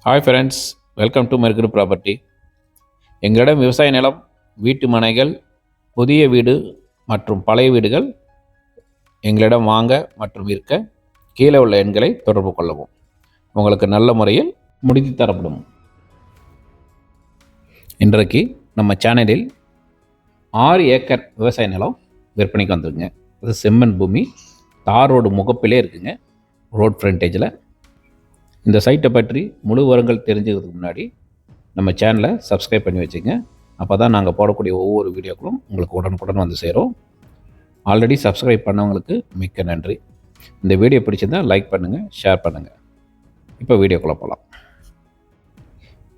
Hi friends, welcome to Mercury property. எங்களிடம் விவசாய நிலம், வீட்டு மனைகள், புதிய வீடு மற்றும் பழைய வீடுகள் எங்களிடம் வாங்க மற்றும் விற்க கீழே உள்ள எண்களை தொடர்பு கொள்ளவும். உங்களுக்கு நல்ல முறையில் முடித்து தரப்படும். இன்றைக்கு நம்ம சேனலில் 6 ஏக்கர் விவசாய நிலம் விற்பனைக்கு வந்துருங்க. அது செம்மண் பூமி, தார் ரோடு முகப்பிலே இருக்குங்க, ரோட் ஃப்ரண்டேஜில். இந்த சைட்டை பற்றி முழு விவரங்கள் தெரிஞ்சுக்கிறதுக்கு முன்னாடி நம்ம சேனலை சப்ஸ்கிரைப் பண்ணி வச்சுங்க. அப்போ தான் நாங்கள் போடக்கூடிய ஒவ்வொரு வீடியோக்களும் உங்களுக்கு உடனுக்குடன் வந்து சேரும். ஆல்ரெடி சப்ஸ்கிரைப் பண்ணவங்களுக்கு மிக்க நன்றி. இந்த வீடியோ பிடிச்சிருந்தால் லைக் பண்ணுங்கள், ஷேர் பண்ணுங்கள். இப்போ வீடியோக்குள்ளே போகலாம்.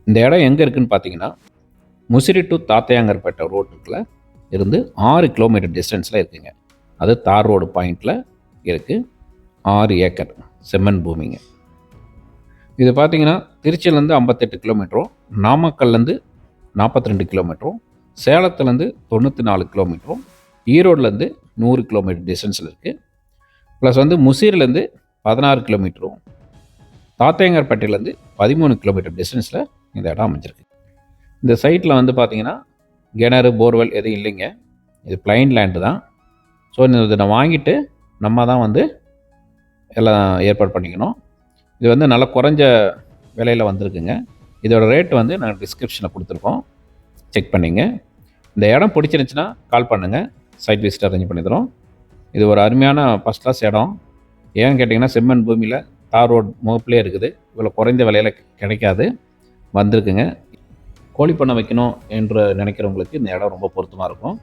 இந்த இடம் எங்கே இருக்குதுன்னு பார்த்தீங்கன்னா, முசிறி டு தாத்தையாங்கர்பேட்டை ரோட்டுக்குள்ளே இருந்து 6 கிலோமீட்டர் டிஸ்டன்ஸில் இருக்குங்க. அது தார் ரோடு பாயிண்டில் இருக்குது. 6 ஏக்கர் செம்மண் பூமிங்க. இது பார்த்திங்கன்னா திருச்சியிலேருந்து 58 கிலோமீட்டரும், நாமக்கல்லேருந்து 42 கிலோமீட்டரும், சேலத்துலேருந்து 94 கிலோமீட்டரும், ஈரோட்லேருந்து 100 கிலோமீட்டர் டிஸ்டன்ஸில் இருக்குது. ப்ளஸ் முசீர்லேருந்து 16 கிலோமீட்டரும், தாத்தையங்கார்பேட்டையிலேருந்து 13 கிலோமீட்டர் டிஸ்டன்ஸில் இந்த இடம் அமைஞ்சிருக்கு. இந்த சைட்டில் பார்த்திங்கன்னா கிணறு, போர்வெல் எதுவும் இல்லைங்க. இது பிளைன் லேண்டு தான். ஸோ இதை வாங்கிட்டு நம்ம தான் எல்லாம் ஏற்பாடு பண்ணிக்கணும். இது நல்லா குறைஞ்ச விலையில் வந்திருக்குங்க. இதோட ரேட் நாங்கள் டிஸ்கிரிப்ஷனில் கொடுத்துருக்கோம், செக் பண்ணிங்க. இந்த இடம் பிடிச்சிருந்துச்சின்னா கால் பண்ணுங்கள், சைட் விசிட் அரேஞ்ச் பண்ணி தரோம். இது ஒரு அருமையான ஃபஸ்ட் கிளாஸ் இடம். ஏன்னு கேட்டிங்கன்னா செம்மண் பூமியில் தார் ரோட் முகப்பிலே இருக்குது. இவ்வளோ குறைந்த விலையில் கிடைக்காது, வந்திருக்குங்க. கோழி பண்ணை வைக்கணும் என்று நினைக்கிறவங்களுக்கு இந்த இடம் ரொம்ப பொருத்தமாக இருக்கும்.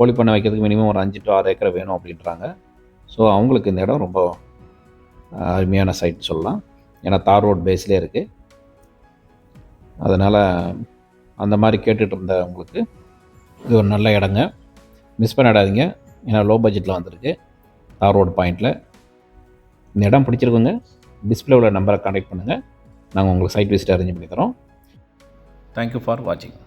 கோழி பண்ணை வைக்கிறதுக்கு மினிமம் ஒரு 5 to 6 ஏக்கர் வேணும் அப்படின்றாங்க. ஸோ அவங்களுக்கு இந்த இடம் ரொம்ப அருமையான சைட் சொல்லலாம். ஏன்னா தார் ரோட் பேஸ்லேயே இருக்குது. அதனால் அந்த மாதிரி கேட்டுட்டு இருந்தவங்களுக்கு இது ஒரு நல்ல இடங்க. மிஸ் பண்ணிடாதீங்க. ஏன்னா லோ பட்ஜெட்டில் வந்திருக்கு, தார் ரோடு பாயிண்டில். இந்த இடம் பிடிச்சிருக்குங்க. டிஸ்பிளே உள்ள நம்பரை கான்டாக்ட் பண்ணுங்கள், நாங்கள் உங்களுக்கு சைட் விசிட் அரேஞ்ச் பண்ணி தரோம். தேங்க்யூ ஃபார் வாட்சிங்.